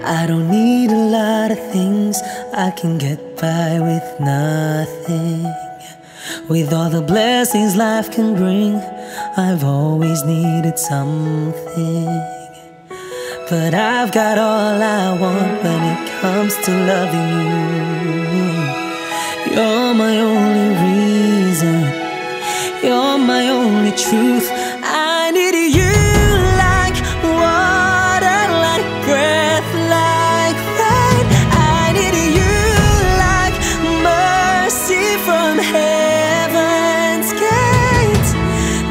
I don't need a lot of things, I can get by with nothing. With all the blessings life can bring, I've always needed something. But I've got all I want when it comes to loving you. You're my only reason, you're my only truth. I need you like water, like breath, like rain. I need you like mercy from heaven's gate.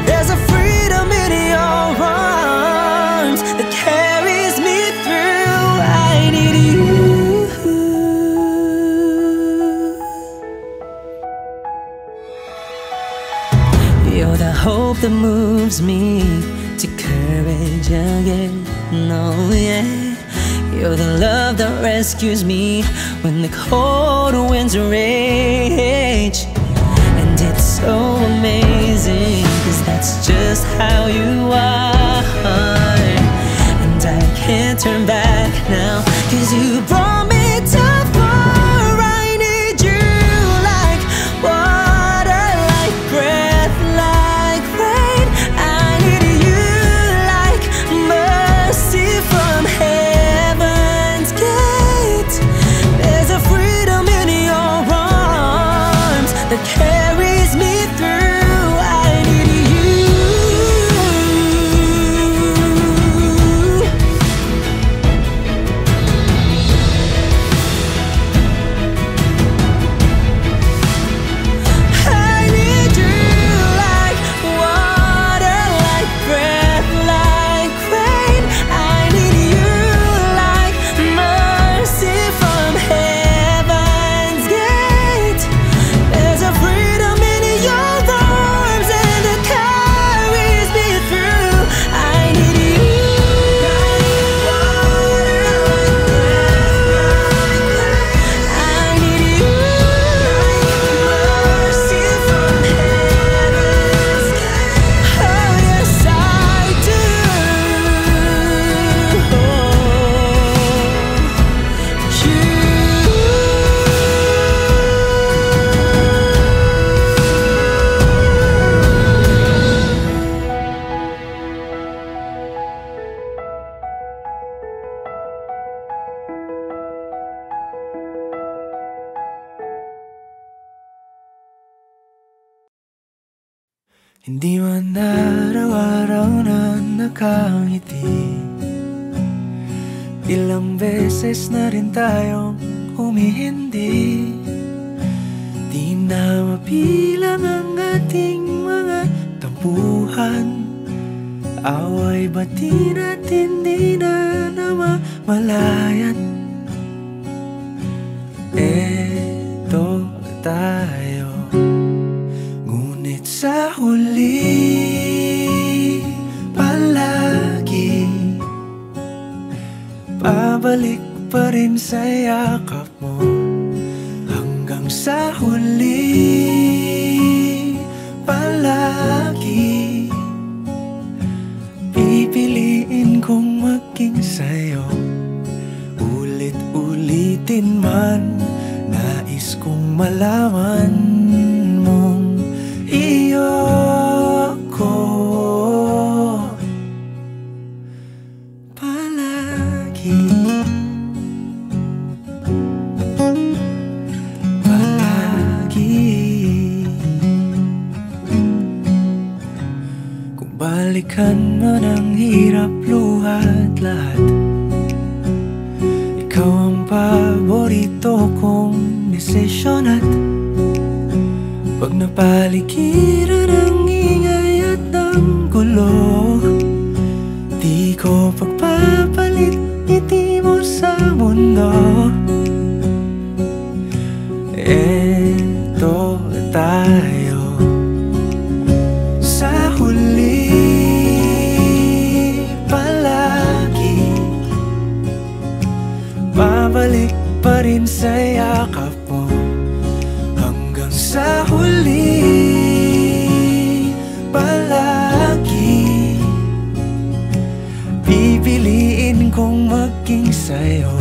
There's a freedom in your arms that carries me through. I need you. You're the hope that moves me to courage again. Oh yeah. You're the love that rescues me when the cold winds rage. And it's so amazing, 'cause that's just how you are. And I can't turn back now, 'cause you brought me too far. I need you like water, like breath, like rain. I need you like mercy from heaven's gate. There's a freedom in your arms that carries me through. I need you. I need you like water, like breath, like rain. I need you like mercy from heaven's gate. There's a freedom in your arms and it carries me through. I need you. I need you. Mercy from heaven's gate. Oh yes, I do. Hindi man araw-araw na nakangiti, ilang beses na rin tayong humihindi. Di na mapilang ang ating mga tampuhan, away bati natin di na namamalayan. Eto tayo, ngunit sa huli palagi pabalik pa rin sa yakap mo. Hanggang sa huli palagi pipiliin kong maging sa'yo. Ulit-ulitin man, nais kong malaman mong iyo ako palagi. Kung balikan man ang hirap, luhat lahat, ikaw ang paborito kong desisyon. At pag napaligiran ang ingay at ang gulo, di ko pagpapalit ngiti mo sa mundo. Eto tayo sa huli palagi, babalik pa sa yakap mo hanggang sa huli. Palagi pipiliin kong maging sa'yo.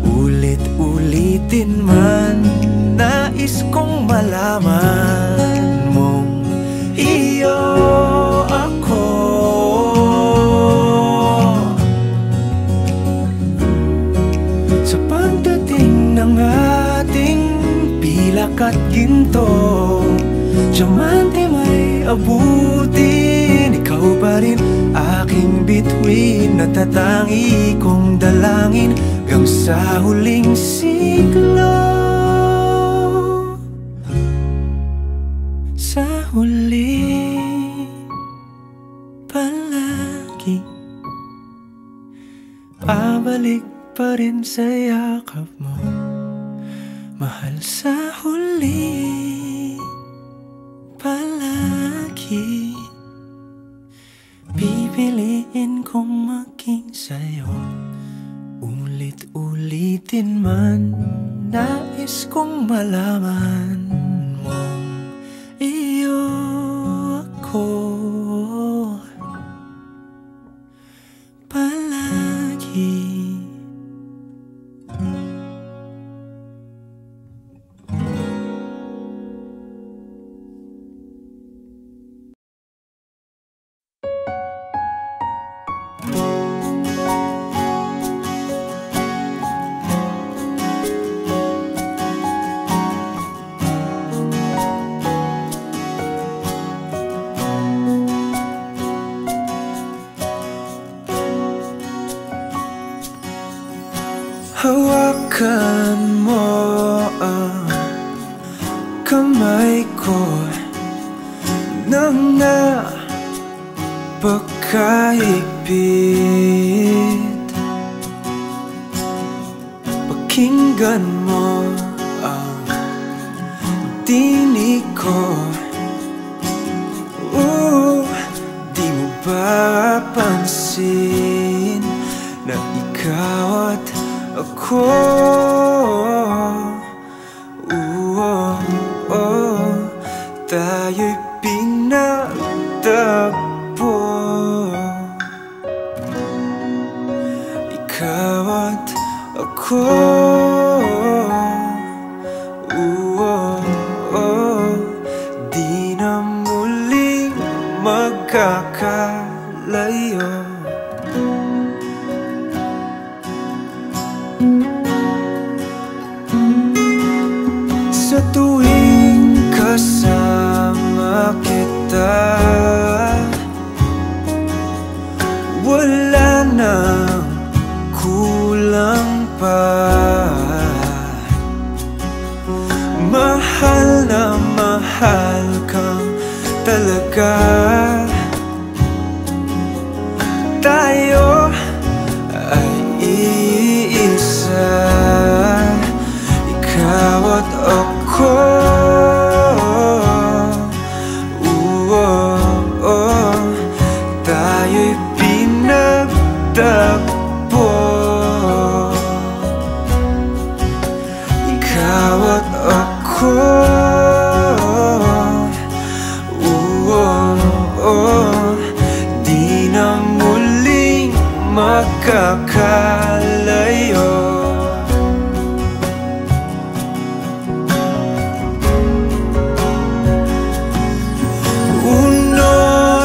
Ulit-ulitin man, nais kong malaman mong iyo ako. Sa pagdating ng ating pilak at ginto, diamante may abutin, ikaw pa rin aking bituin. Natatangi kong dalangin hanggang sa huling siglo. Sa huli, palagi pabalik pa rin sa yakap mo, mahal. Sa huli, palagi pipiliin kong maging sa'yo. Ulit-ulitin man, nais kong malaman mong iyo ako. Palagi. Hawakan mo ang kamay ko nang napakahigpit. Pakinggan mo ang tinig ko. Di mo ba pansin na ikaw at ako, tayo'y pinagtagpo. Ikaw at ako, di na muling magkakalayo. Sa tuwing kasama kita, wala nang kulang pa. Mahal na mahal kang talaga. Tayo ay iisa, ikaw at ako. Tayo'y pinagtagpo. Ikaw at ako, di na muling magkakalayo.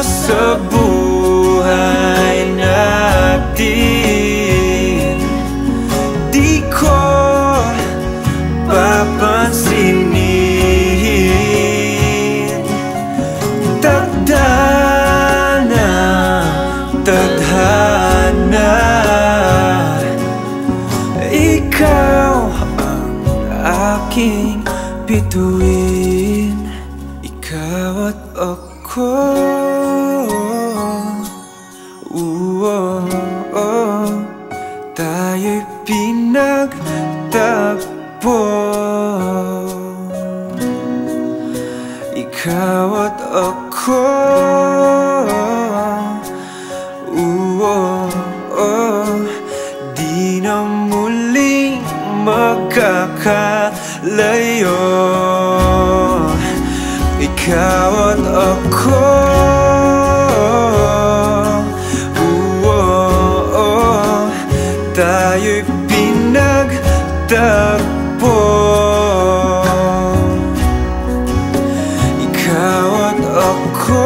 Sa buhay natin, di ko papansinin. Tadhana, tadhana, ikaw ang aking bituin. Ikaw at ako, tayo'y pinagtagpo. Ikaw at ako, di na muling magkakalayo. Ikaw at ako, tayo'y pinagtagpo. Ikaw at ako,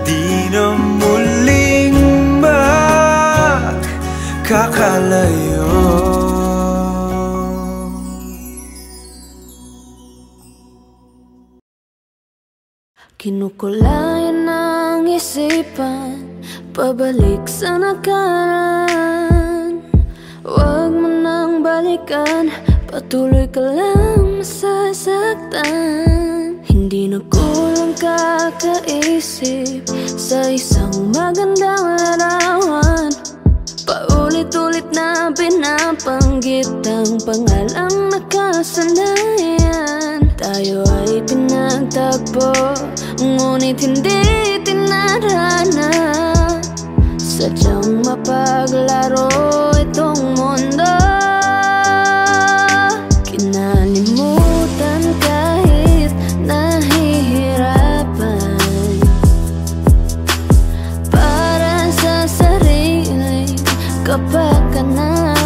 di na muling magkakalayo. Kinukulayan ng isipan, pabalik sa nakaraan. Huwag mo nang balikan, patuloy ka lang masasaktan. Hindi na kulang kakaisip sa isang magandang larawan. Paulit-ulit na pinapanggit ang pangalang nakasanayan. Tayo ay pinagtagpo, ngunit hindi tinadhana. Sadyang mapaglaro itong mundo. Kinalimutan kahit nahihirapan, para sa sariling kapakanan.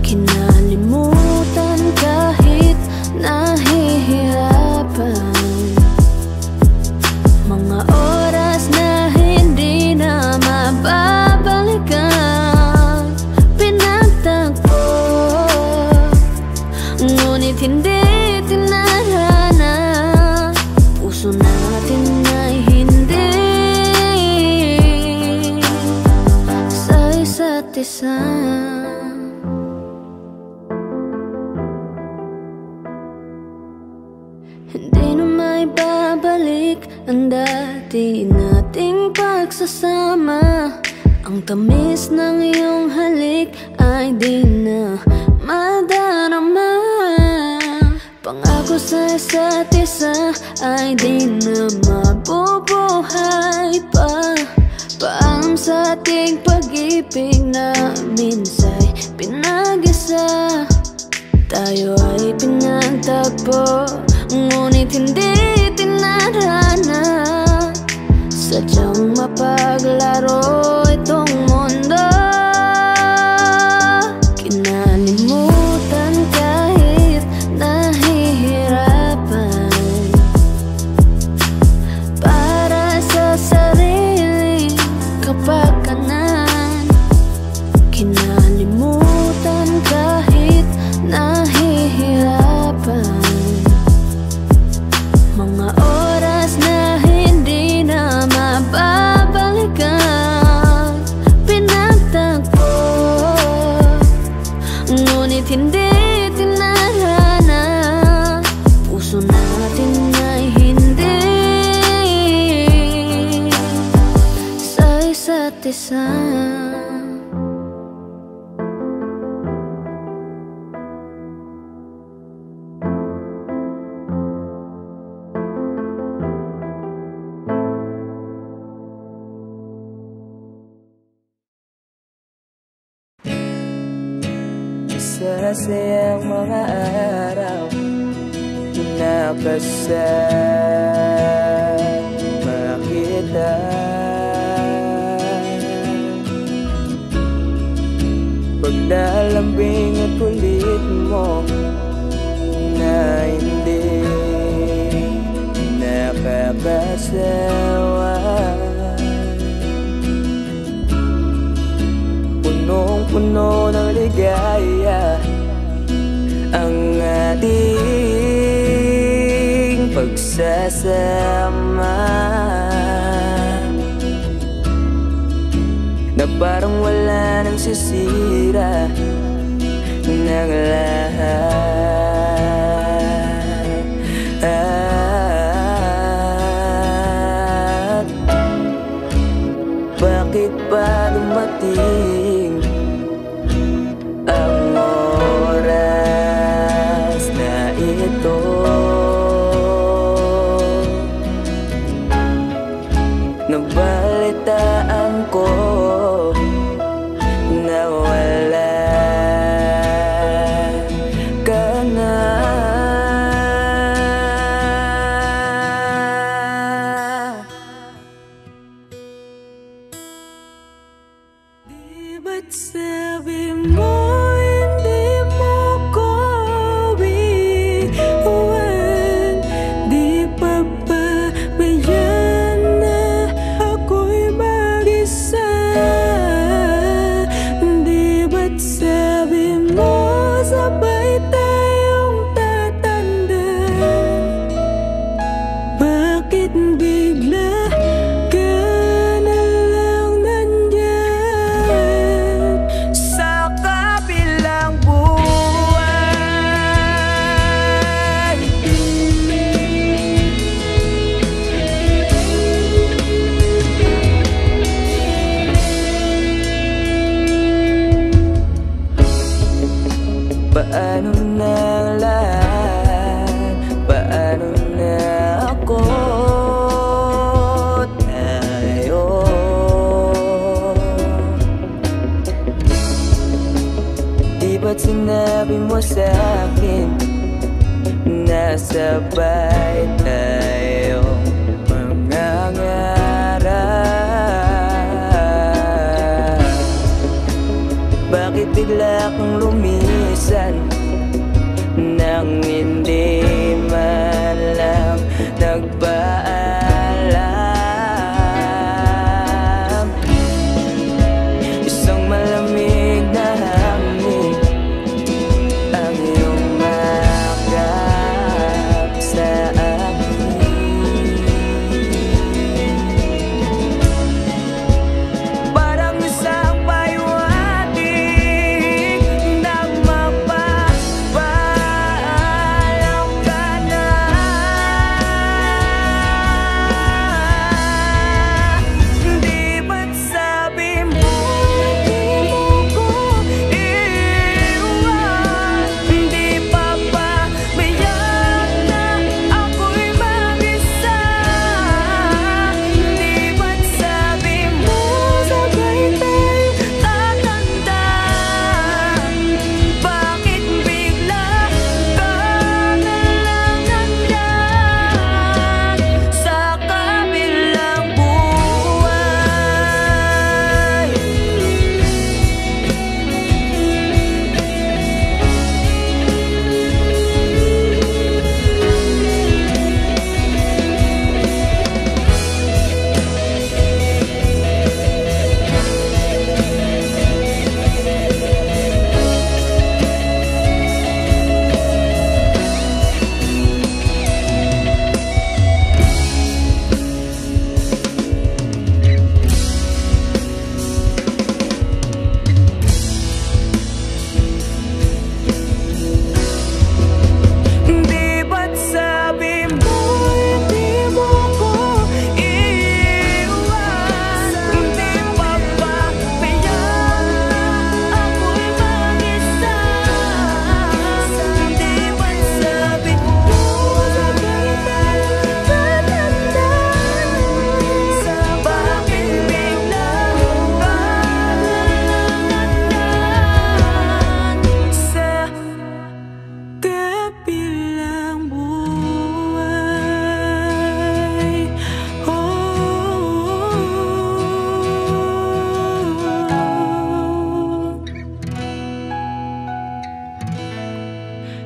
Kinalimutan kahit nahihirapan, mga oras na hindi na mababalikan. Pinagtagpo, ngunit hindi tinadhana. Puso natin ay hindi sa isa't isa. Hindi na may babalik ang dati nating pagsasama. Ang tamis ng iyong halik ay di na madarama. Pangako sa isa't isa ay di na mabubuhay pa. Paalam sa ating pag-ibig na minsa'y pinag-isa. Tayo ay pinagtagpo, ngunit hindi tinadhana. Sadyang mapaglaro itong mundo. Kinalimutan kahit nahihirapan, para sa sariling kapakanan. Kinalimutan kahit nahihirapan, mga oras na hindi na mababalikan. Pinagtagpo, ngunit hindi tinadhana. Puso natin ay hindi sa isa't isa. Masasayang mga araw nakasama kita. Paglalambing at kulit mo na hindi nakakasawa. Punong-puno ng ligaya ang ating pagsasama, na parang wala nang sisira ng lahat. Bakit ba dumating ang oras na ito? Nabalitaan ko sabi mo hindi mo ko iwan? Di pa pabayaan na ako'y mag-isa? Di ba't sabi mo sabay tayong tatanda? Bakit bigla ka na lang nandyan sa kabilang buwan? Paano na lahat? Paano na ako? Tayo di ba't sinabi mo sa'kin na sabay tayong mangangarap? Bakit bigla kang lumisan nang hindi man lang nagpaalam? Isang malamig na hangin ang iyong makap sa akin. Parang isang paywating na mapapaalam ka na. Di ba't sabi mo hindi mo ko iwan? Di pa pabayaan na ako'y mag-isa? Di ba't sabi mo sabay tayong tatanda? Bakit bigla ka na lang nandyan sa kabilang buwan? Di ba't sabi mo hindi mo ko iwan? Di pa pabayaan na ako'y mag-isa? Di ba't sabi mo sabay tayong tatanda? Bakit bigla ka na lang nandyan sa kabilang buhay?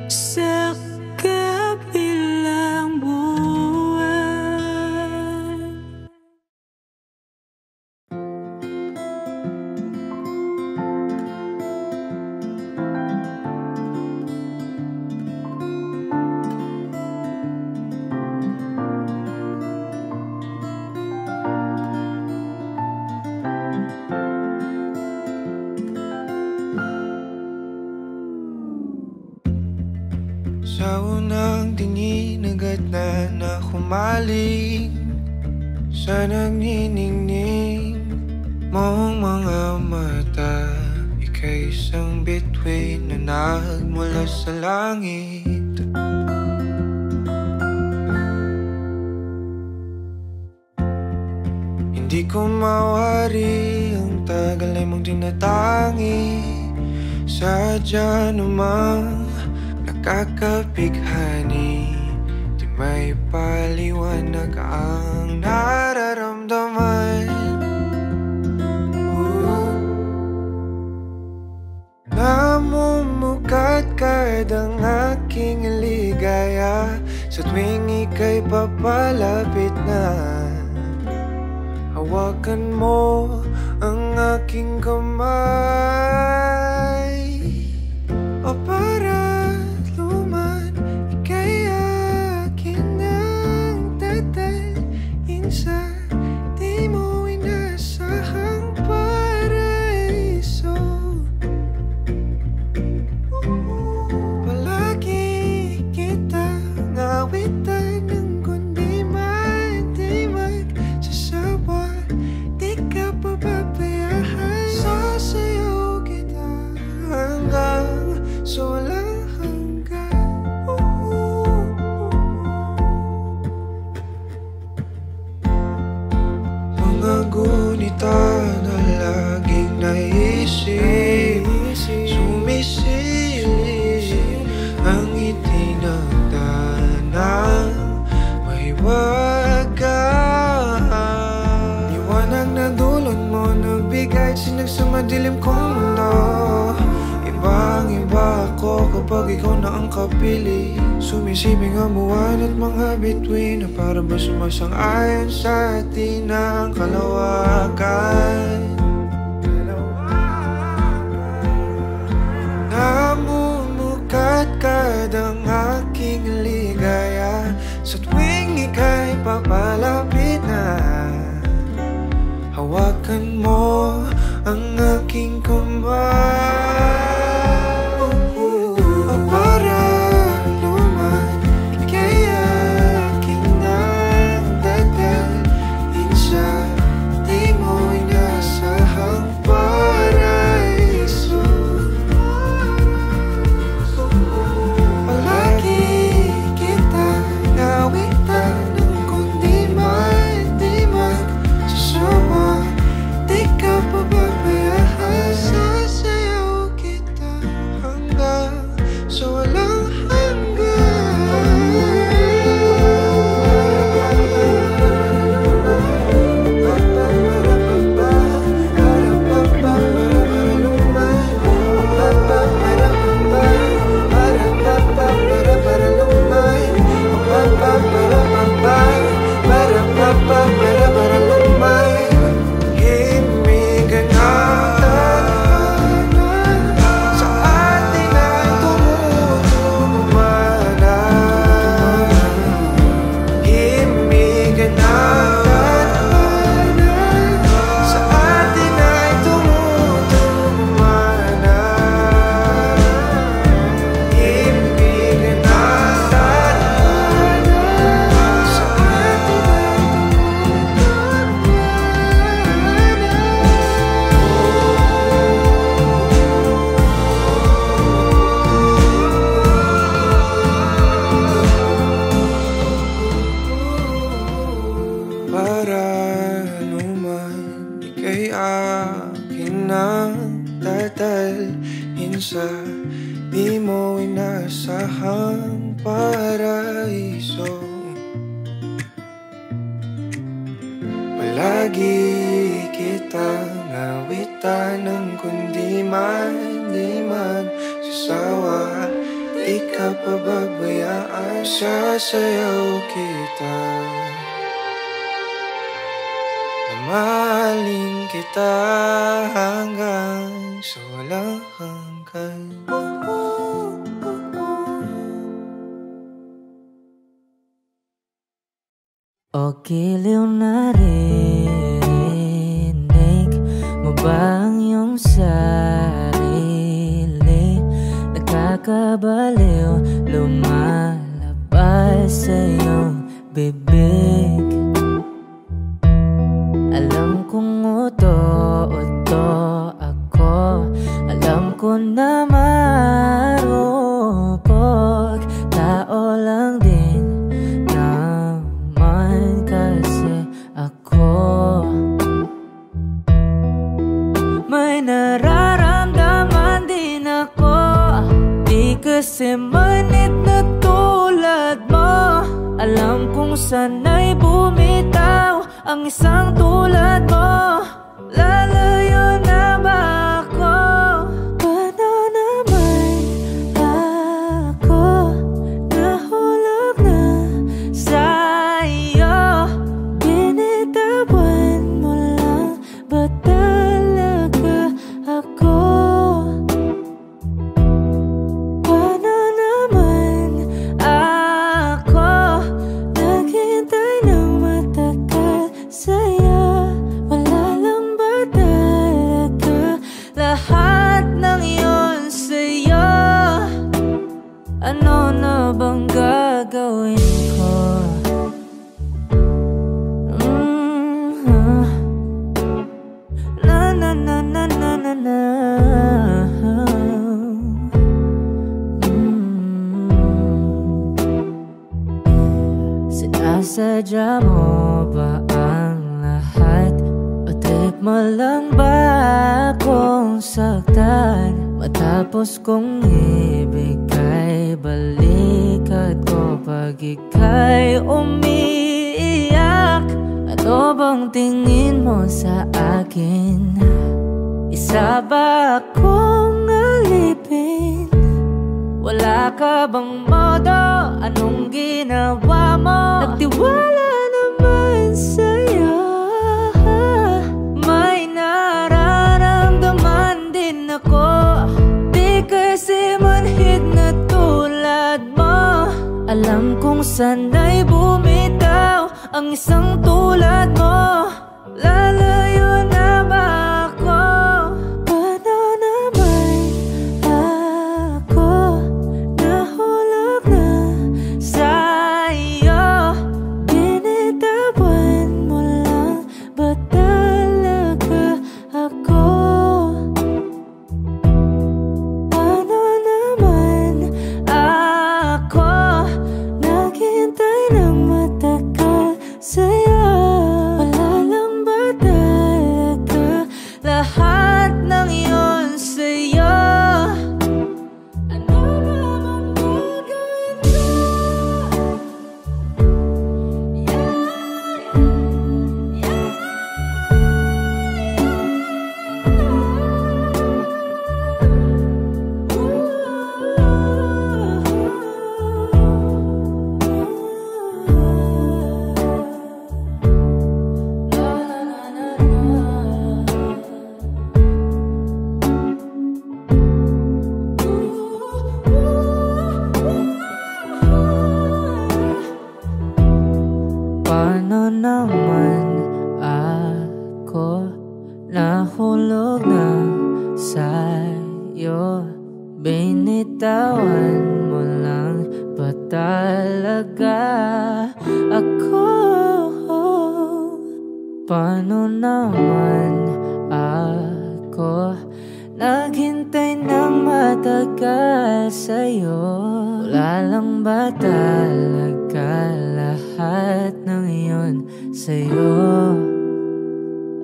Sa kabilang buhay. Sa unang tingin agad na humaling sa nagniningning mong mga mata. Ika'y isang bituin na nagmula sa langit. Hindi ko mawari ang tagal ay mong tinatangi. Sadya namang nakakapighani, di may paliwanag ang nararamdaman. papalapit na. Hawakan mo ang aking kamay. O para luman, ika'y akin nang dadalhin sa di mo inasahang paraiso. Palagi kitang awitan ng kundi man di magsasawa. Di ka pababayaan, sasayaw kita hanggang sa walang hanggan. Mga gunita na laging naisip, sumisilip ang itinagdanang mahiwagaan. Liwanag na dulot mo, nagbigay sinag sa madilim kong mundo. Ibang-iba ako kapag ikaw na ang kapili. Sumisibing ang buwan at mga bituin na para ba sumasang-ayon sa atin ang kalawakan. Namumukat-kad ang aking ligaya sa tuwing ika'y papalapit na. Hawakan mo ang aking kamay. O para luman, ika'y aking nang dadalhin sa di mo inasahang paraiso. Palagi kitang awitan ng kundi man di magsasawa. Di ka pababayaan, sasayaw kita hanggang sa walang sa di mo inasahang paraiso. Palagi kitang awitan ng kundi man di magsasawa. Di ka pababayaan, sasayaw kita. Mamahalin kita hanggang sa walang hanggan. O giliw na rinig mo ba ang iyong sarili? Nakakabaliw, lumalabas sa iyong bibig. Alam kong uto-uto ako, alam ko na marupok. Tao lang din naman kasi ako. May nararamdaman din ako, di kasi manit na tulad mo. Alam kong sana'y bumitaw ang isang tulad mo. Lalayo na ba ako? Paano naman ako nahulog na sa Sinadya mo ba ang lahat? O trip mo lang ba akong saktan? Matapos kong ibigay, balikat ko pag ika'y umiiyak. Ano bang tingin mo sa akin? Isa ba akong alipin? Wala ka bang modo? Anong ginawa mo? Nagtiwala naman sa'yo. May nararamdaman din ako. Di kasi manhid na tulad mo. Alam kong sana'y bumitaw ang isang tulad mo. Lalayo na ba ako? Paano naman ako nahulog na sa'yo? Binitawan mo lang ba talaga ako? Paano naman ako naghintay ng matagal sa'yo? Wala lang ba talaga lahat ng iyon sa'yo? Ano naman gagawin ko? Paano naman ako nahulog na sa'yo? Binitawan mo lang ba talaga ako? Paano naman ako naghintay ng matagal sa'yo? Wala lang ba talaga lahat ng iyon sa'yo?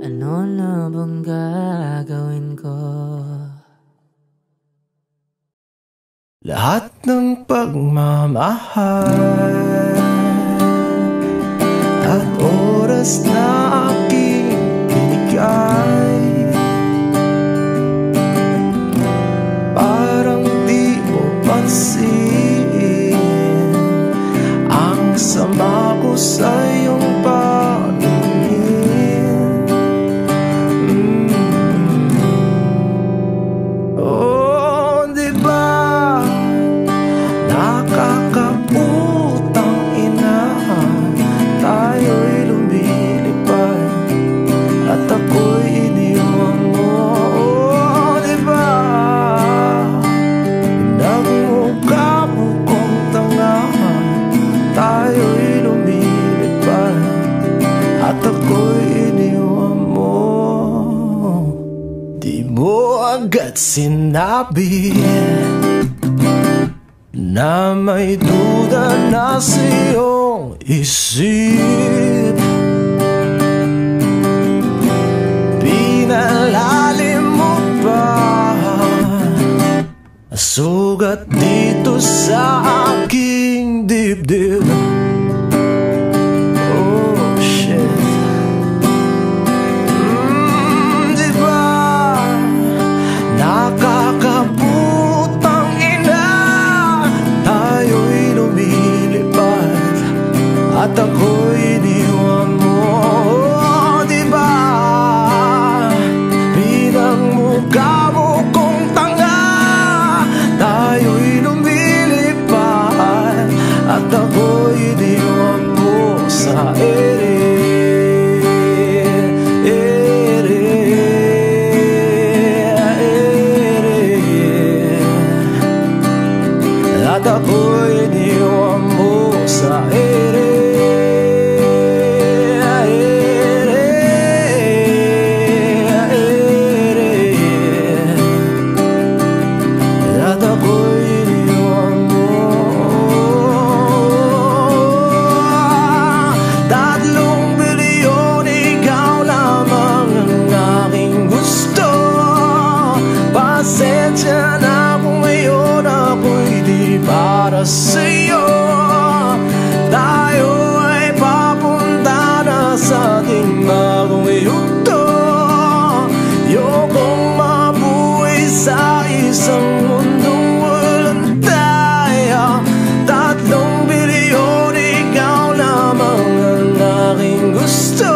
Ano na bang gagawin ko? Lahat ng pagmamahal at oras na aking binigay, parang di mo pansin ang sama ko sa iyong paningin. Oh, di ba nakakaputang ina, tayo'y lumilipad at ako'y iniwan mo. Oh, di ba nagmukha mo kong tanga, tayo'y lumilipad at ako'y iniwan mo. Di mo agad sinabi na may duda na sa iyong isip. Pinalalim mo pa sugat dito sa aking dibdib. Oh shit. Di ba nakakaputang ina, tayo'y lumilipad at ako'y iniwan mo. Oh, di ba pinagmukha mo kong tanga, tayo'y lumilipad at ako'y iniwan mo sa ere. At ako'y iniwan mo sa ere. At ako'y iniwan mo. isang mundong walang tayo. 3 bilyon, ikaw lamang ang aking gusto.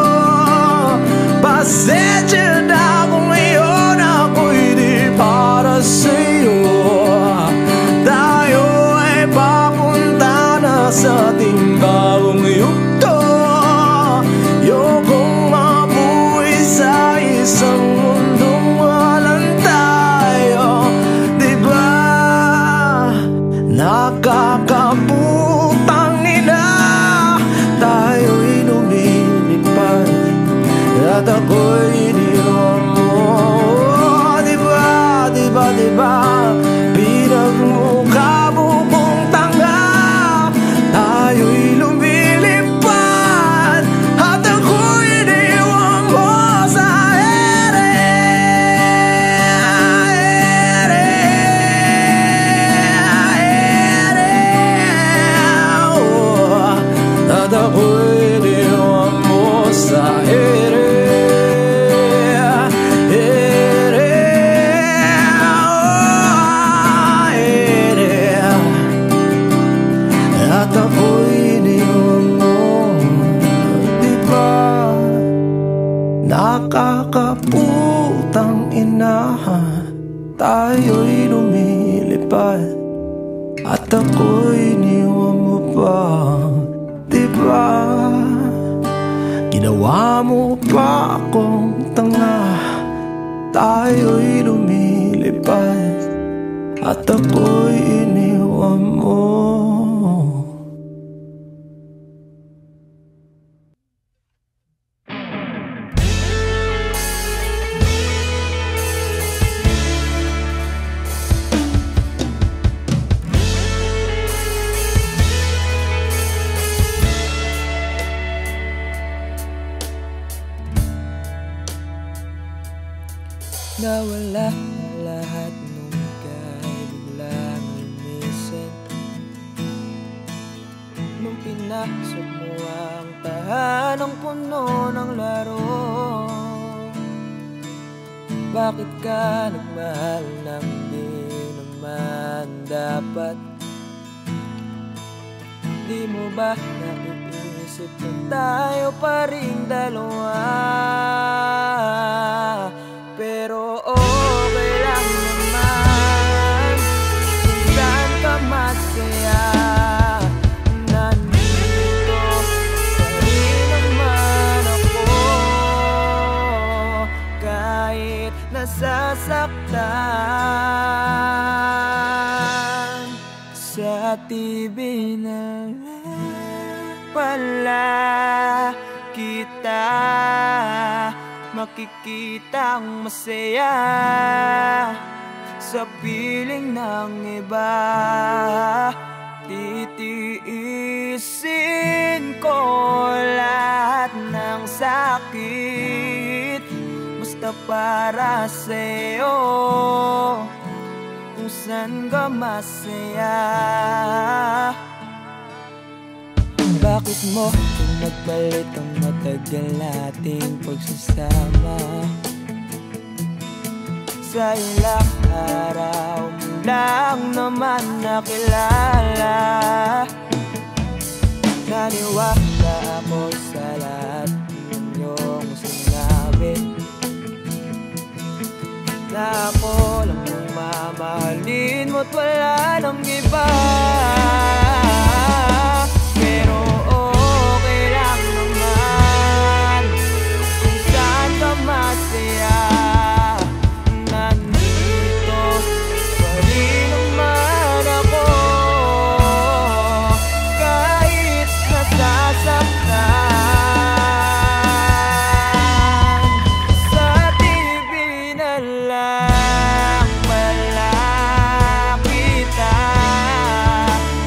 Pasensya na kung ngayon ako'y di para sa'yo. Tayo ay papunta na sa ating bagong yugto. Ayokong mabuhay sa isang mundong walang tayo. Diba nakakaputang ina, tayo'y lumilipad at ako'y iniwan mo. Diba, diba, diba, pinagmukha mo kong tanga. Tayo'y lumilipad at ako'y iniwan mo sa ere. At ako'y iniwan mo sa ere. At ako'y iniwan mo. Diba nakakaputang ina, tayo'y lumilipad at ako'y iniwan mo pa. Diba ginawa mo pa akong tanga, tayo'y lumilipad at ako'y iniwan mo. Nawala lahat nung ika'y biglang lumisan. Nung pinasok mo ang tahanang puno ng laro, bakit ka nagmahal nang di naman dapat? Di mo ba naiisip na tayo pa ring dalawa? Pero okay lang naman kung saan ka masaya. Nandito pa rin naman ako, kahit nasasaktan. Sa TV na lang pala kita makikitang masaya sa piling ng iba. Titiisin ko lahat ng sakit basta para sa'yo, kung saan ka masaya. Bakit mo nagpalit ang matagal nating pagsasama? Sa ilang araw mo lang naman nakilala. Naniwala ako sa lahat ng iyong sinabi, na ako lang ang mamahalin mo't wala nang iba. Pero okay lang naman kung saan ka masaya. Nandito pa rin naman ako, kahit nasasaktan. Sa TV na lang pala kita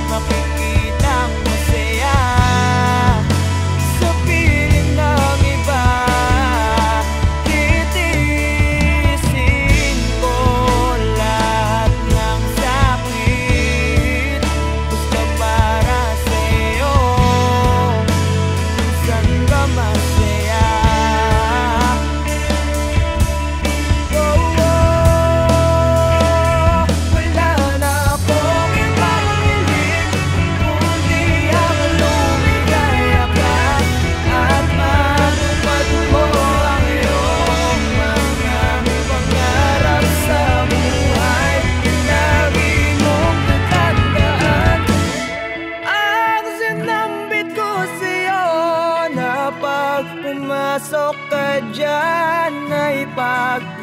makikitang masaya sa piling ng iba. Titiisin ko lahat ng sakit basta para sa'yo, kung saan ka masaya. Oh, oh.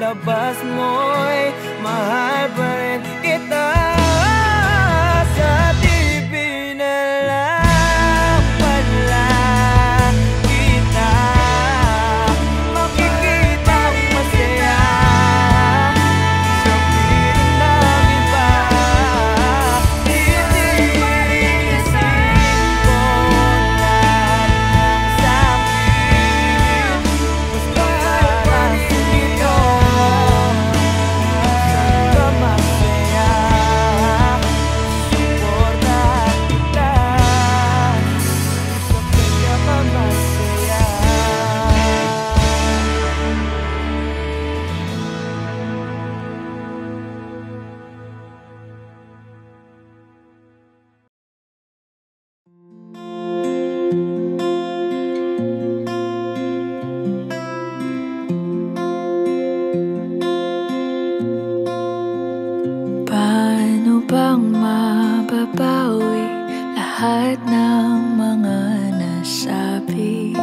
labas mo'y mahal pa rin kita. Sa TV na lang pala kita makikitang masaya sa piling ng iba. Titirisin ko lahat ng sakit, gusto para sa'yo ka masaya. Suporta kita, gusto kaya ka masaya. Paano bang mababawi lahat ng mga nasabi?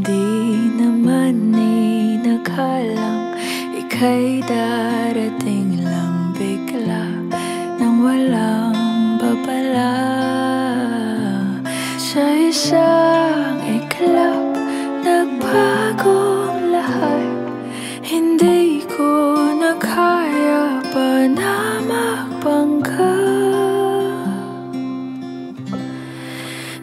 Di naman inakalang ika'y darating lang bigla nang walang babala. Sa isang iglap nagbago ang lahat. Hindi ko na kaya pa na magpangga.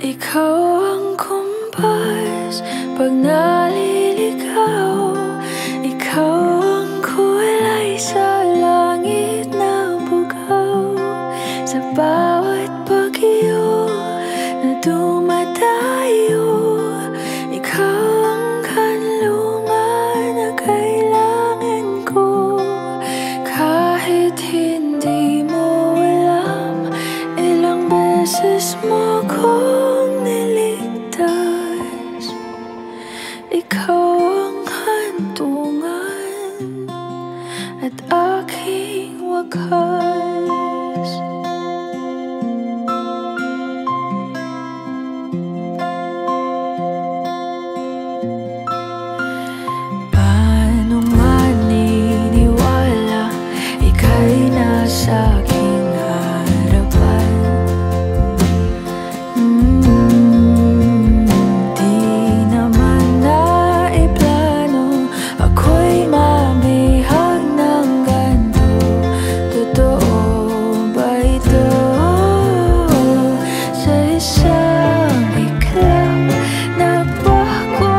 Ikaw ang kumpas pag naliligaw. Ikaw ang kulay sa langit na bugaw. Sa bawat bagyo na dumadayo, ikaw ang kanlungan na kailangan ko. Kahit hindi mo alam, ilang beses mo kong niligtas. Ikaw ang hantungan at aking wakas. Paano maniniwala ika'y nasa aking harapan? Di naman naiplano ako'y mabihag ng ganito. Totoo ba ito? Sa isang iglap nagbago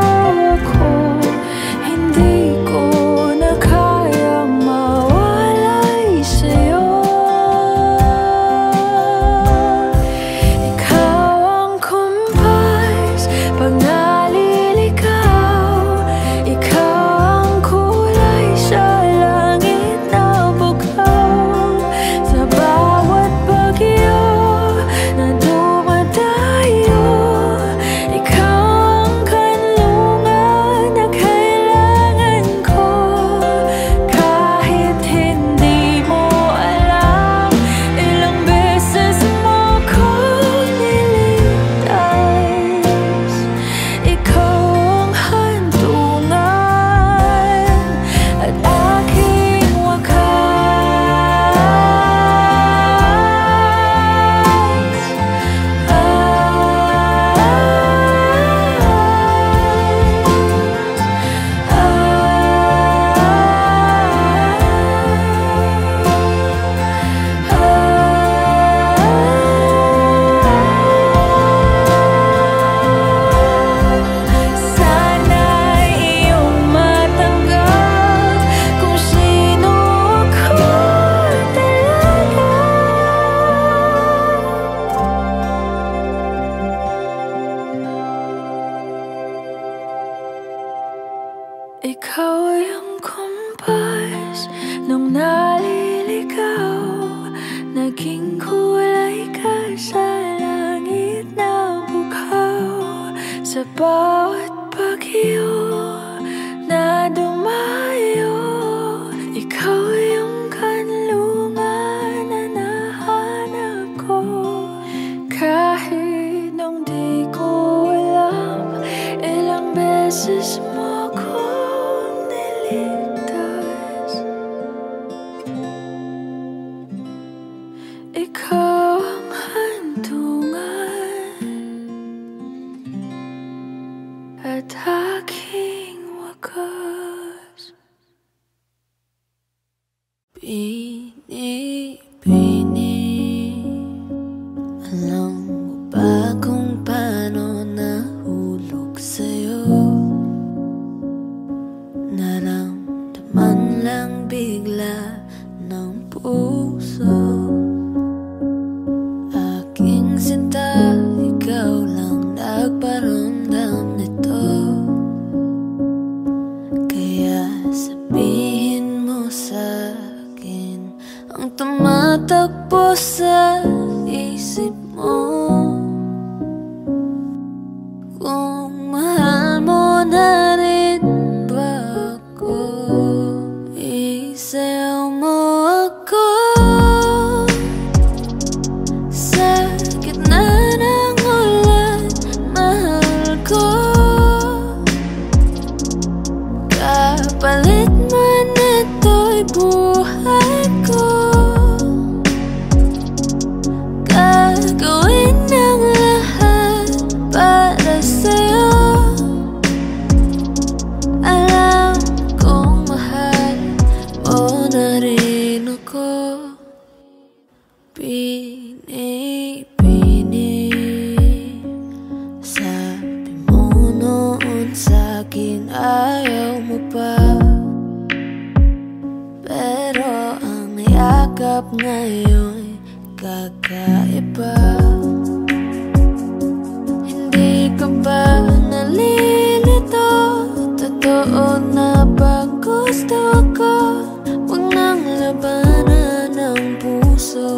ako. Hindi ko na kayang mawalay sa'yo. Ikaw ang kumpas pag naliligaw. Ikaw ang kulay sa langit na bugaw. Sa bawat bagyo na dumadayo, ikaw ang kanlungan na kailangan ko. Kahit hindi mo alam, ilang beses mo kong niligtas. Ikaw ang hantungan at aking sana'y iyong matanggap kung sino ako talaga. Ikaw yung kumpas nung naliligaw. Naging kulay ka sa langit na bugaw. Sa bawat bagyo na dumayo, ikaw yung kanlungan na nahanap ko. Kahit nung di ko alam, ilang beses Bini-bini, alam mo ba kung paano nahulog sa'yo? Naramdaman lang bigla ng puso. Aking sinta, ikaw lang nagparamdam nito. Kaya sabihin mo sa'kin ang tumatakbo sa isip mo. Kung mahal mo na rin ba ako, isayaw mo ako sa gitna ng ulan, mahal ko. Kapalit man ito'y buhay ko, gagawin ng lahat para sa'yo. Alam kong mahal mo na rin ako. Bini-bini, sabi mo noon sa'kin ayaw mo pa, pero ang yakap ngayon kakaiba. Hindi ka ba nalilito? Totoo na bang gusto ko? Huwag nang labanan ng puso.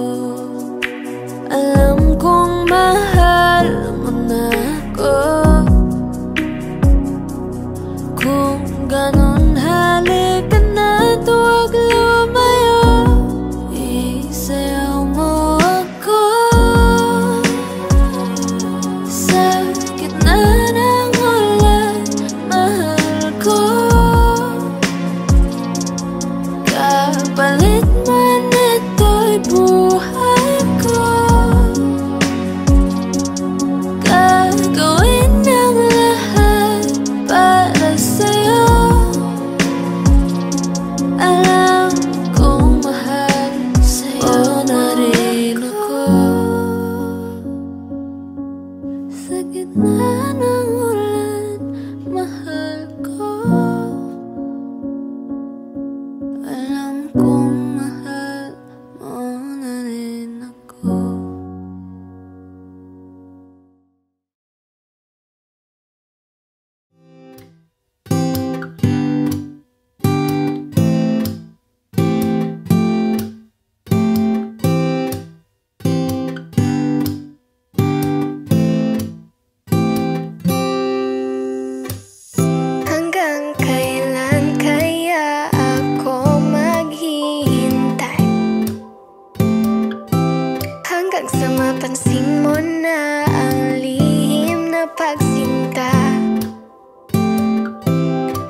Alam kong mahal mo na ako. Kung ganon halika na't huwag lumayo. Isayaw mo ako sa gitna ng ulan, mahal ko. Kapalit man ito'y buhay ko, gagawin ng lahat para sa'yo. Alam kong mahal sa'yo na rin ako. Sa gitna ng ulan, mahal ko. Alam kong mahal mo na rin ako. Hanggang kailan kaya ako maghihintay? Hanggang sa mapansin mo na ang lihim na pagsinta.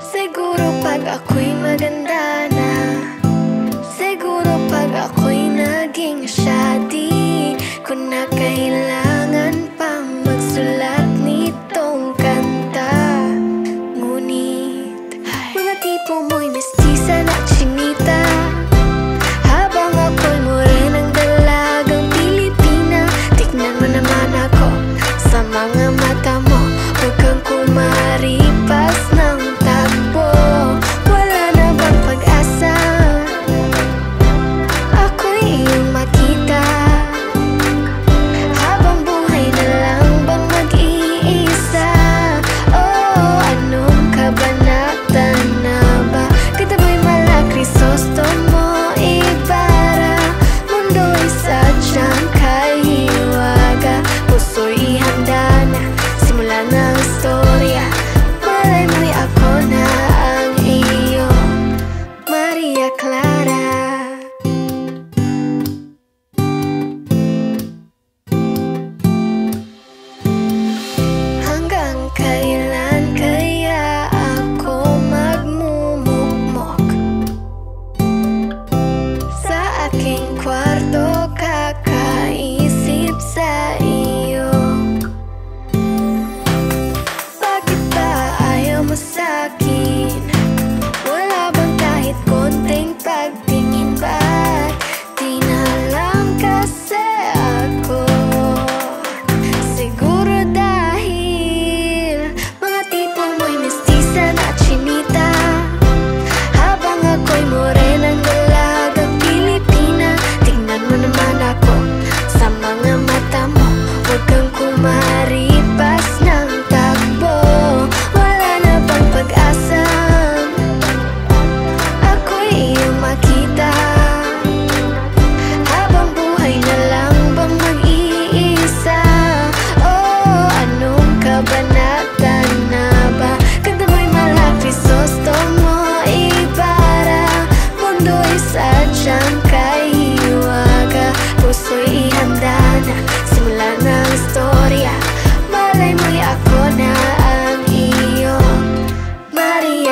Siguro pag ako'y maganda na, siguro pag ako'y naging siya, di ko na kailangan pang magsulat nitong kanta. Ngunit mga tipo mo'y mestiza na chinita, habang ako'y morenang dalagang Pilipina. Tignan mo naman ako sa mga mata mo, huwag kang kumaripas ng takbo. Wala na bang pag-asa? Ako'y iyong makita, habang buhay na lang bang mag-iisa? Oh, anong kabanata na ba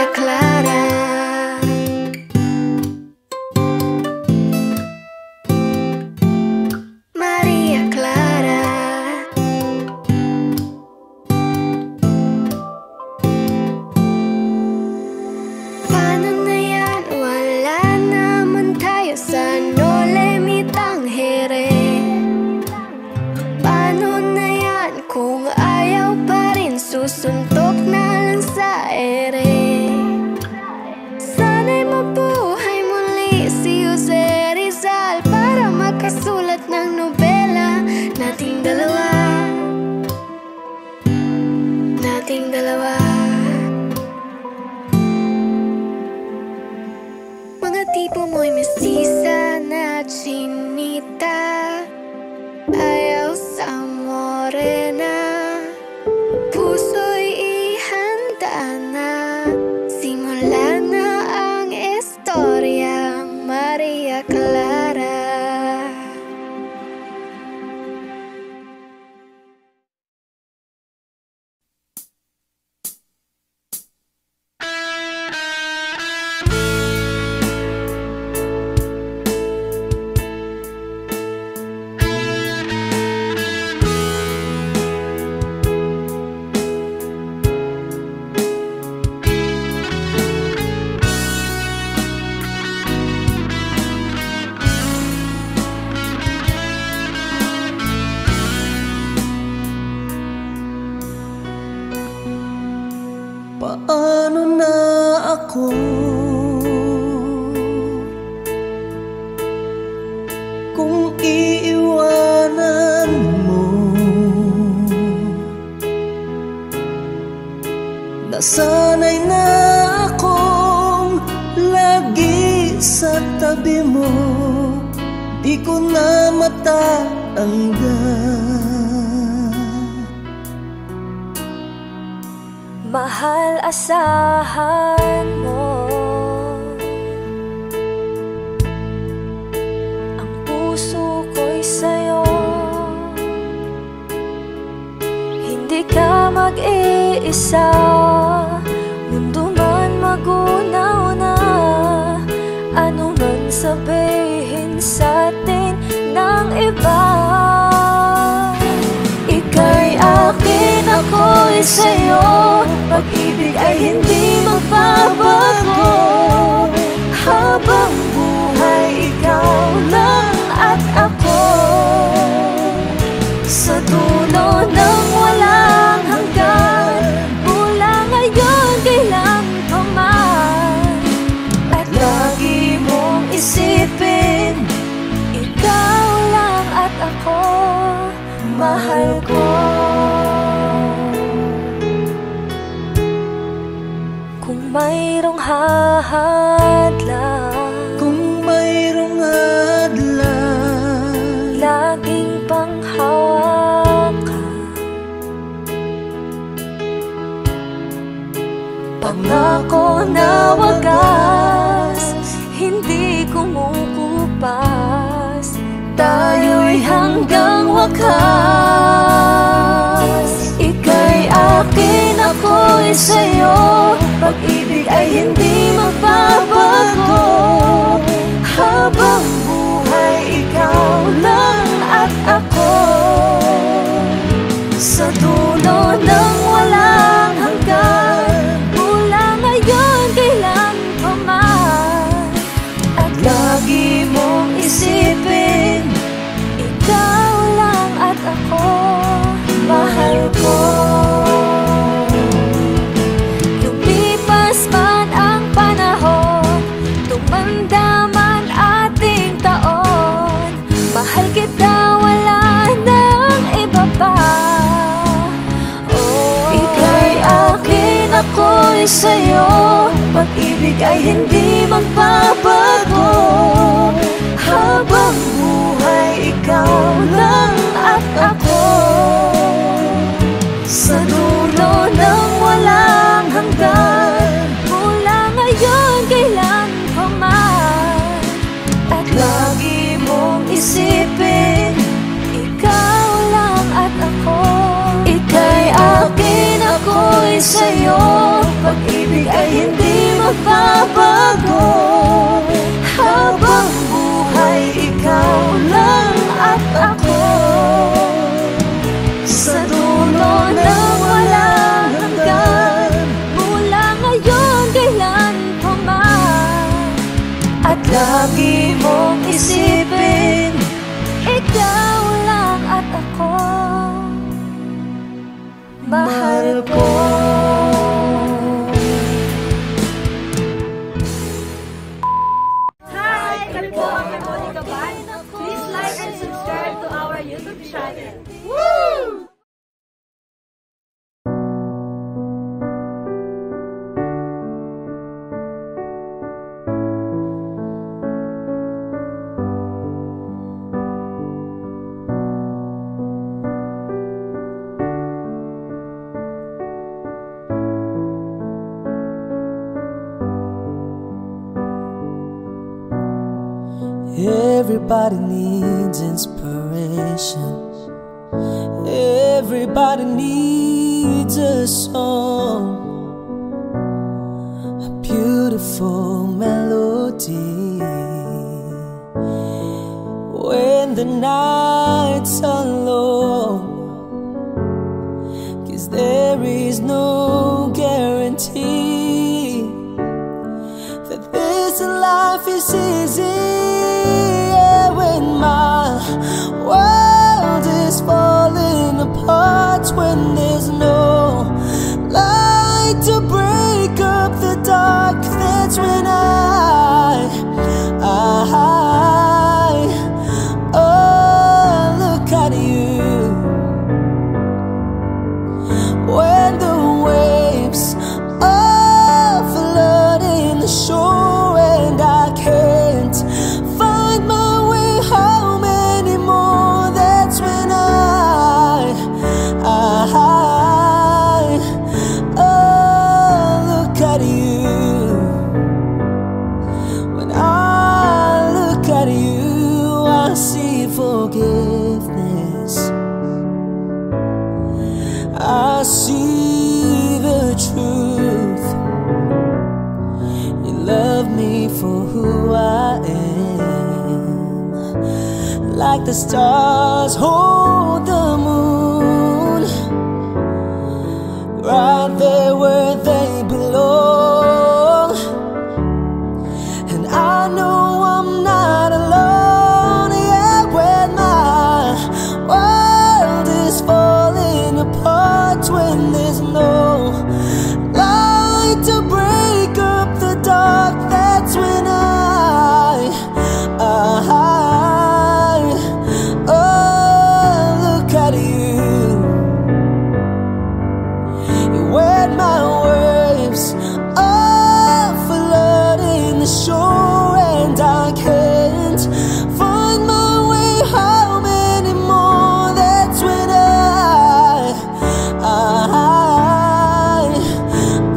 Maria Clara. Maria Clara. Paano na yan? Wala naman tayo sa Nole Tangere. Paano na yan kung ayaw pa rin? Susuntok na lang sa ere. Sana'y mabuhay muli si Jose Rizal para makasulat ng nobela nating dalawa. Nating dalawa. Mga tipo mo'y mestiza na chinita, ayaw sa morena. Puso'y ihanda na, simula na ang istoryang Maria Clara. Paano na ako kung iiwanan mo? Nasanay na akong lagi sa tabi mo, di ko na matanggal. Mahal, asahan mo ang puso ko'y sa'yo. Hindi ka mag-iisa, mundo man magunaw na. Ano man sabihin sa'tin ng iba, ika'y akin, ako'y sa'yo. Pag-ibig ay hindi magbabago, habang buhay ikaw lang at ako. Sa dulo ng walang hanggan, mula ngayon kailan pa man. At lagi mong isipin, ikaw lang at ako, mahal ko. Kung mayroong hadlang, Kung mayroong hadlang, laging panghawakan. Pangako na wagas, hindi kumukupas. Tayo'y hanggang wakas. Ika'y akin, ako'y sa'yo. Pag-ibig ay hindi magbabago, habang buhay ikaw lang at ako. Sa dulo ng walang hanggan, mula ngayon kailan pa man. At lagi mong isipin, ikaw lang at ako, mahal ko. Lumipas man ang panahon, tumanda man ating taon, mahal kita, wala nang iba pa. Ika'y akin, ako'y sa'yo. Pag-ibig ay hindi magbabago, habang buhay ikaw lang at ako. Sa dulo ng walang hanggan, mula ngayon kailan pa man. At lagi mong isipin, ikaw lang at ako. Ika'y akin, ako'y sa'yo. Pag-ibig ay hindi magbabago. Habang buhay, ikaw lang at ako. Sa dulo ng walang hanggan, mula ngayon kailan pa man. At lagi mong isipin, ikaw lang at ako. Mahal ko. Hi! Kami po ang Monica Band. Please like and subscribe to our YouTube channel. Woo! Everybody needs inspiration. Everybody needs a song, a beautiful melody. When the nights are long, 'cause there is no guarantee that this life is easy. When my world is falling apart, when there's no light to break up the dark, that's when oh, look at you. When the waves are flooding the shore and I can't find my way home anymore, that's when oh, look at you. When I look at you, I see forgiveness. I see the truth. You love me for who I am, like the stars hold the moon, right there where they belong. And I know I'm not alone, yeah, when my world is falling apart, when there's no light to break up the dark, that's when oh, look at you. When my waves are flooding the shore and I can't find my way home anymore, that's when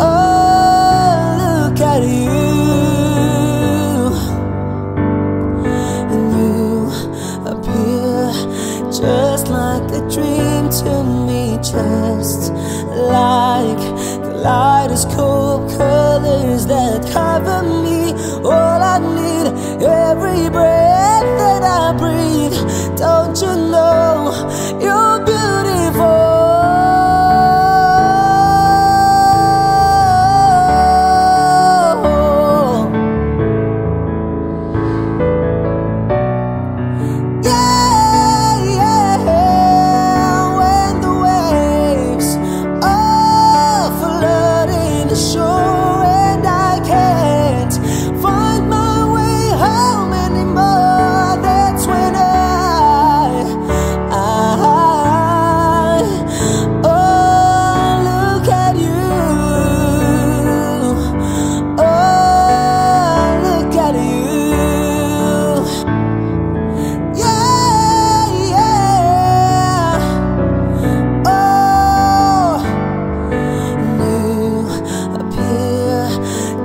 oh, look at you. And you appear just like a dream to me, just like kaleidoscope colors that cover me. All I need, every breath that I breathe. Don't you know you're beautiful?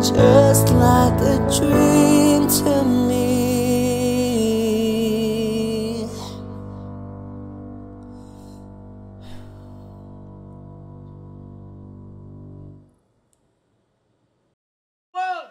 Just like a dream to me. Whoa!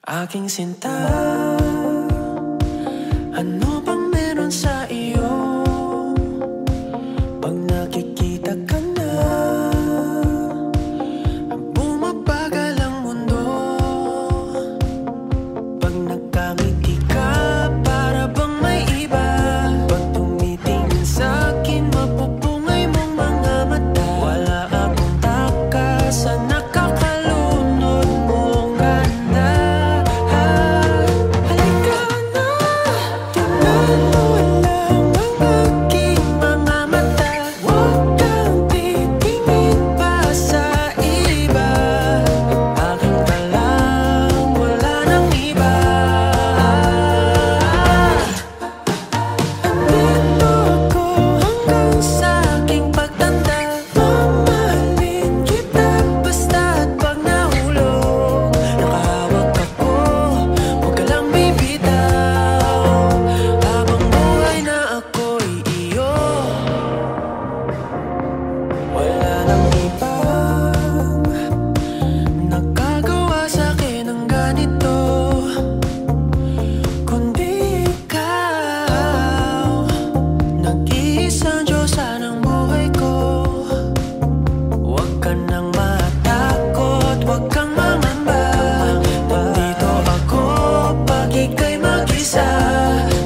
Aking sinta, ano bang meron sa iyo? Pag nakikita ka na, bumabagal ang mundo. Pag nagkamiti ka, para bang may iba. Pag tumitingin sa'kin, mapupungay mong mga mata. Wala akong takas sa nakakalunod mong ganda. Halika na, tingnan mo lang ang aking mga mata. Huwag kang titingin pa sa iba. Akin ka lang, wala nang iba. Andito ako hanggang sa aking pagtanda. Mamahalin kita basta't pag nahulog. Nakahawak ako, huwag ka lang bibitaw. Habang buhay na ako'y iyo. Wala nang ibang nakagawa sa'kin ng ganito, kundi ikaw. Nag-iisang Diyosa ng buhay ko. Huwag ka nang matakot, huwag kang mangamba. Nandito ako pag ika'y mag-isa.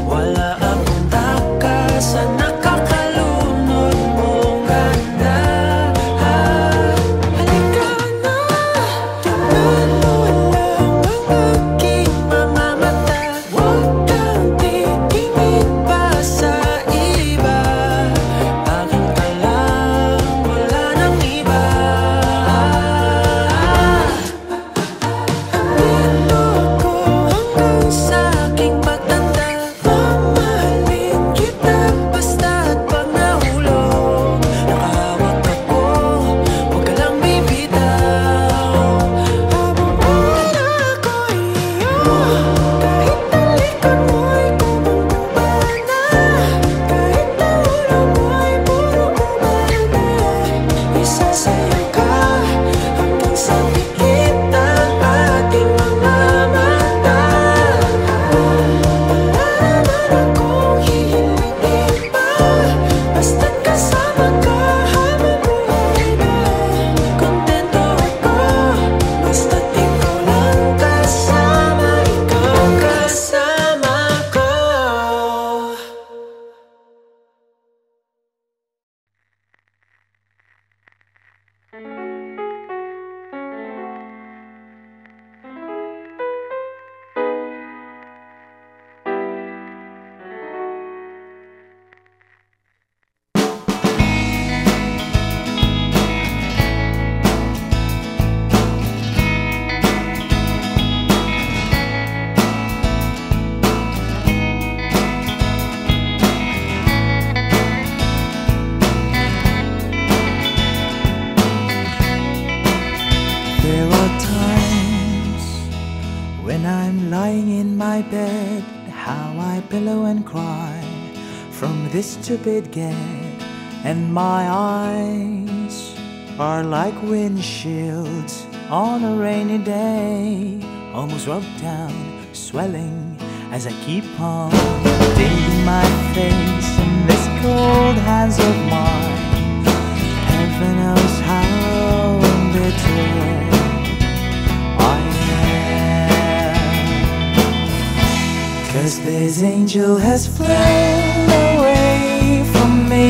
Wala akong takas sa nakakalunod mong ganda. Halika na, tingnan mo lang ang aking mga mata. Huwag kang titingin pa sa iba. Akin ka lang, wala nang iba. Andito ako hanggang sa aking pagtanda. Mamahalin kita basta't pag nahulog. Nakahawak ako, huwag ka lang bibitaw. Habang buhay na ako'y iyo. Kahit ang likod mo'y kumangkumana, kahit ang ulo mo'y puro kumana, isasayaw ka hanggang sa pikit ang ating mga mata. Wala naman akong hihilingin pa, basta't kasama ka habang buhay na. Kontento ako, basta't ikaw lang kasama, ikaw kasama ko. There are times when I'm lying in my bed, how I pillow and cry from this stupid gag, and my eyes are like windshields on a rainy day, almost rubbed down, swelling as I keep on digging my face in this cold hands of mine. Heaven knows how bitter I am, 'cause this angel has flown away from me,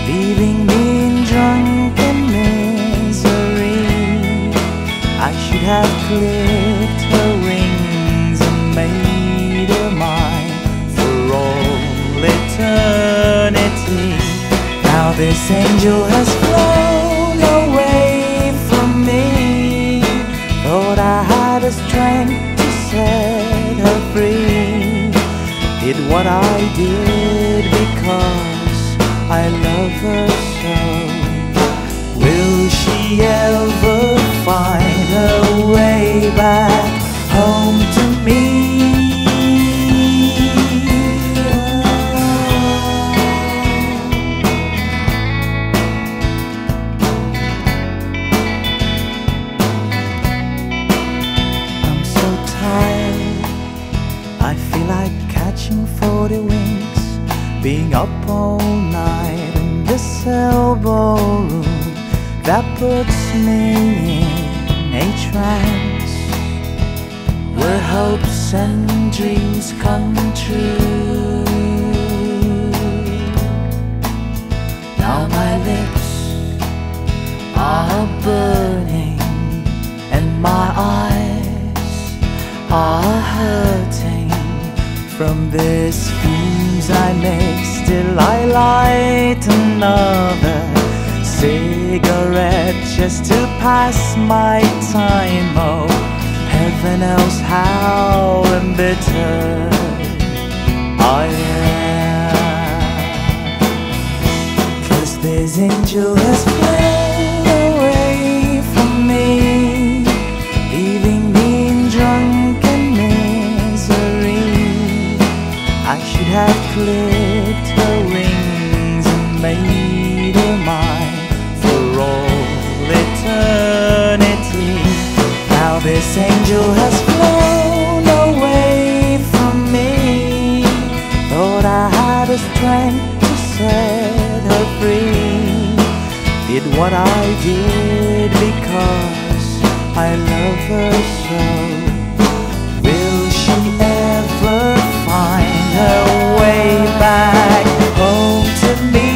leaving me in drunken misery. I should have clipped her wings and made her mine for all eternity. Now this angel has flown away from me. Thought I had the strength to set her free. Did what I did because I love her so. Will she ever find her way back home to me? I'm so feel like catching 40 wings, being up all night in this elbow room that puts me in a trance, where hopes and dreams come true. Now my lips are burning and my eyes are hurting from these fumes I make. Still I light another cigarette just to pass my time. Oh, heaven knows how embittered I am, 'cause this angel has flown away from me, leaving me in drunken misery. I should have clipped her wings and made her mine for all eternity. Now this angel has flown away from me. Thought I had the strength to set her free. Did what I did because I love her so. Will she ever find her way back home to me?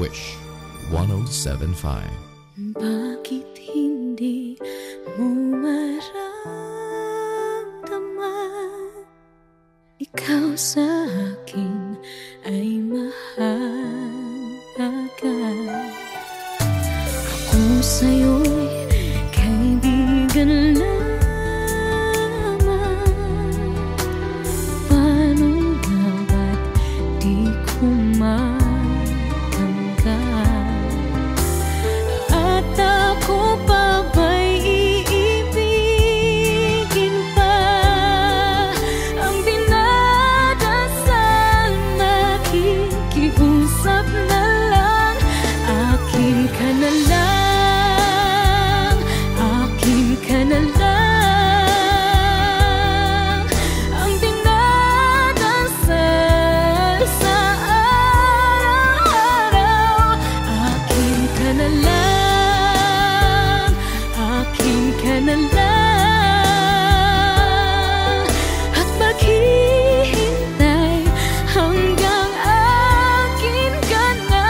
Wish 107.5. Bakit hindi mo maramdaman? Ikaw sa akin ay mahalaga. Ako sa'yo'y kaibigan lamang. Paano nga ba't di ko at ako pa ba'y iibigin pa? Ang dinadasal, nakikiusap na lang. Akin ka na lang, akin ka na lang. Ang dinadasal sa araw-araw. Akin ka na lang, ka na lang, at maghihintay hanggang akin ka na.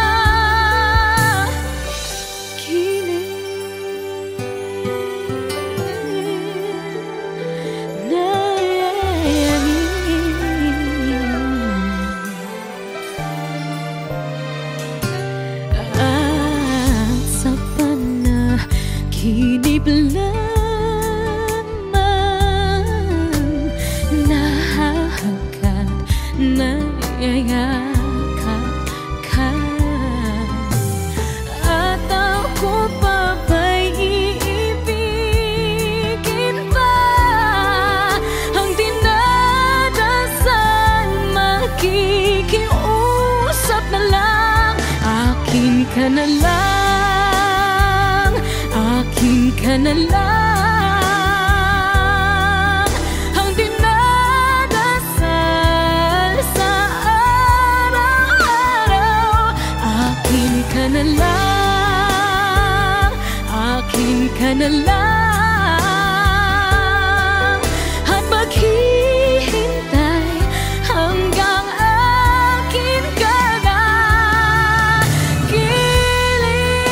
Kilig na at sa panaginip lang nayayakap ka, at ako pa ba'y iibigin pa? Ang dinadasal, makikiusap na lang. Akin ka na lang, akin ka na lang. Ka na lang, at maghihintay hanggang akin ka na. Kilig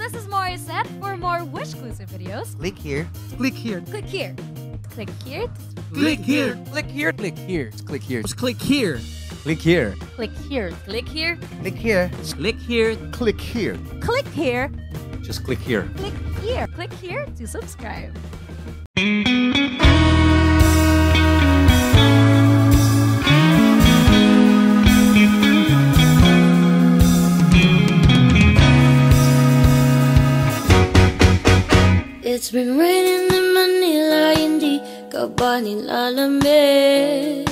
this is Morissette. For more Wishclusive videos, Click here. Click here. click here. Click here. Click here. Click here. Click here. Click here. Just click here. Click here. Click here. Click here. Click here. Click here. Click here. Click here. Just click here. Click here. Click here to subscribe. It's been raining in Manila, hindi ka ba nilalamig?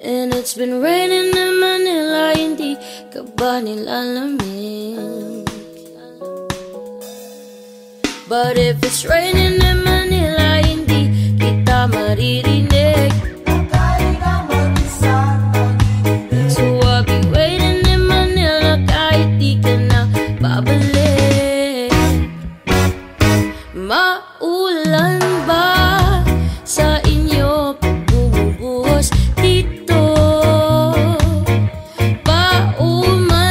And it's been raining in Manila, hindi ka ba nilalamig? But if it's raining in Manila, hindi kita maririnig. So I'll be waiting in Manila kahit di ka na babalik. Maulan ba sa inyo bumubuhos dito? Paumanhin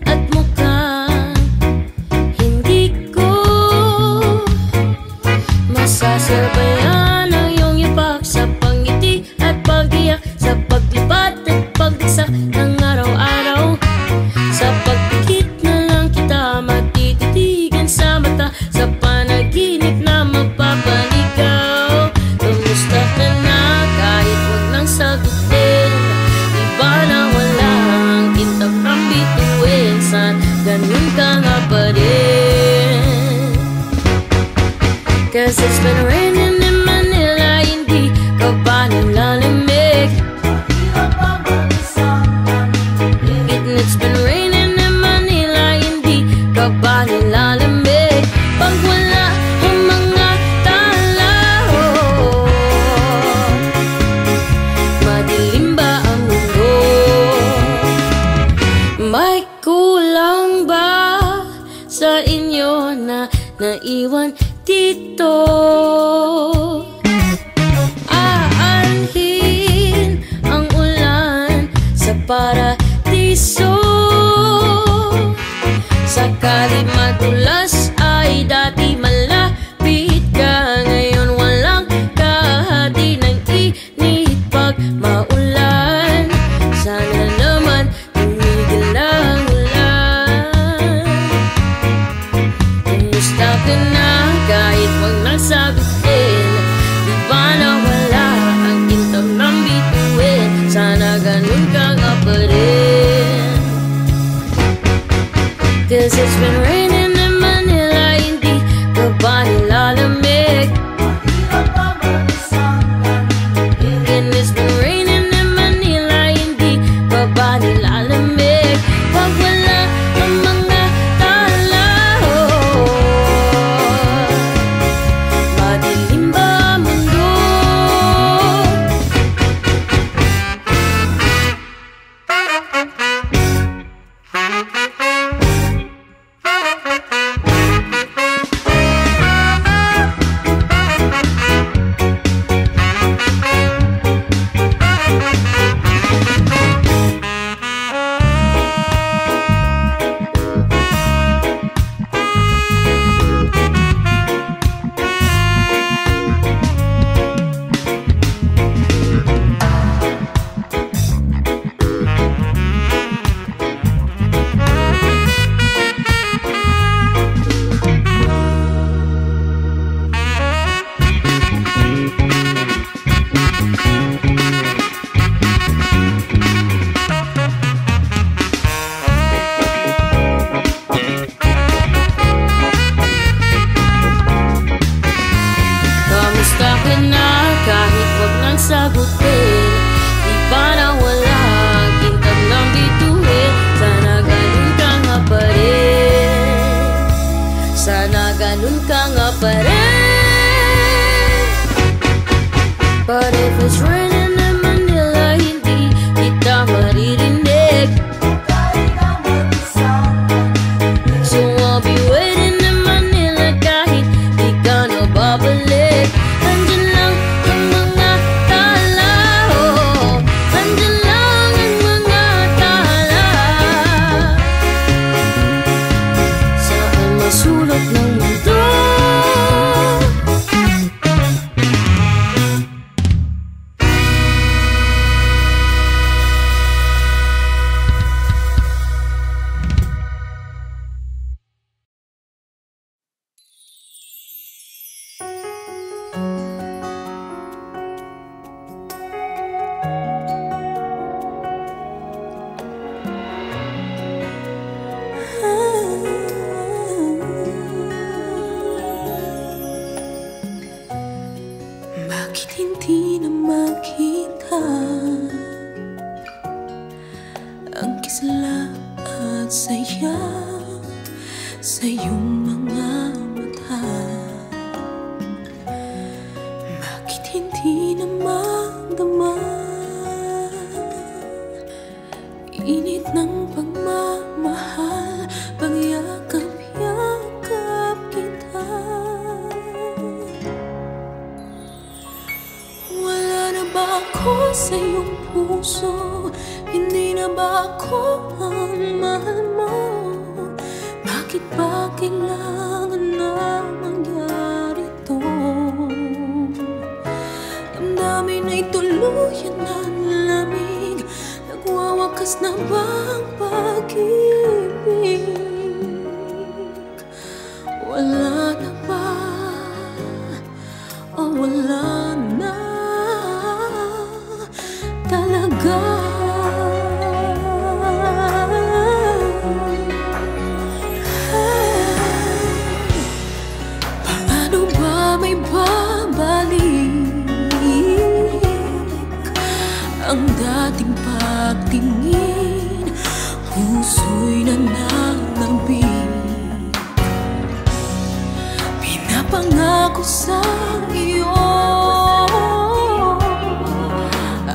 at mukhang hindi ko masasabayan ang iyong ipak sa pangiti at pag-iyak, sa paglipat at pagdagsa ng araw-araw. Sa pagpikit na lang kita matititigan sa mata, sa panaginip na magpapaligaw. Kamusta ka na kahit wag nang sagutin? Iba na wala ang kintab ng bituin. San ganun ka nga pa rin? Cause it's been raining in Manila, hindi ka ba nilalamig? It's been raining in Manila, hindi ka ba nilalamig? Pag wala ang mga tao, madilim ba ang mundo? May kulang ba sa inyo na naiwan dito? Aanhin ang ulan sa paradiso. Sakali madulas ay dati malapit ka, ngayon walang kahati ng init pag maulan. Sana naman tumigil ang ulan. Kumusta ka na kahit wag nang sagutin? Di ba na wala ang kintab ng bituin? Sana ganun ka nga pa rin. sa iyong puso? Hindi na ba ako ang mahal mo? Bakit ba kailangan na mangyari to? Damdamin ay tuluyan ng lamig. Nagwawakas na ba ang pag-ibig? Wala na ba? O wala na talaga? Paano ba may babalik ang dating pagtingin? Puso'y nananabik. Pinapangako sa iyo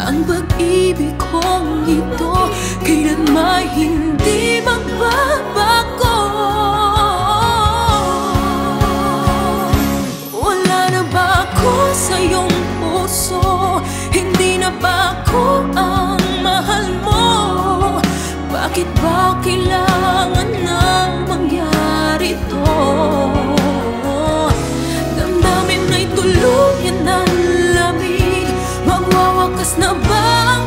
ang pag-ibig kong ito kailanman hindi magbabago. Wala na ba ako sa iyong puso? Hindi na ba ako ang mahal mo? Bakit ba kailangan nang mangyari to? Damdamin ay tuluyan ng lamig. Magwawakas na ba ang